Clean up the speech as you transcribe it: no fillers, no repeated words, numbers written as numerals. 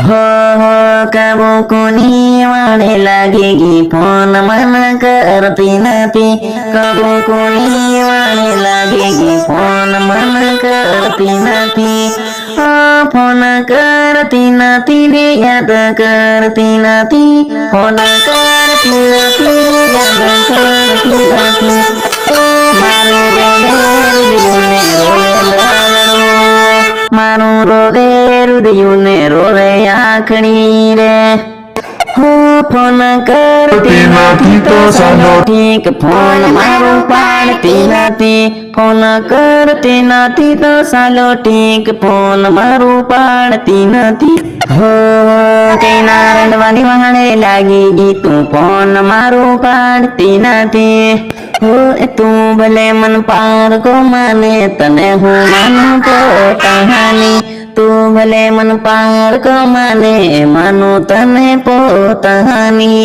हो हो कब कोनी वाणे लगेगी फोन मन करती नती कब कोनी वाणे लगेगी फोन मन करती नती फोन करती नती रे याद करती नती फोन करती नती रे याद करती नती मानो रोने मानो रोने रोवे आखड़ी रे हो फोन करती नथी तो सालो ठीक फोन मारो पाड़ती नथी फोन करती नथी तो सालो ठीक फोन मारो पाड़ती नथी हो कई नारंडवानी वहाणे लागी तू फोन मारो पाड़ती नथी हो तू भले मन पार को माने तने हूँ मानू तो कहानी तू भले मन पार को माने मानो तने पोतानी।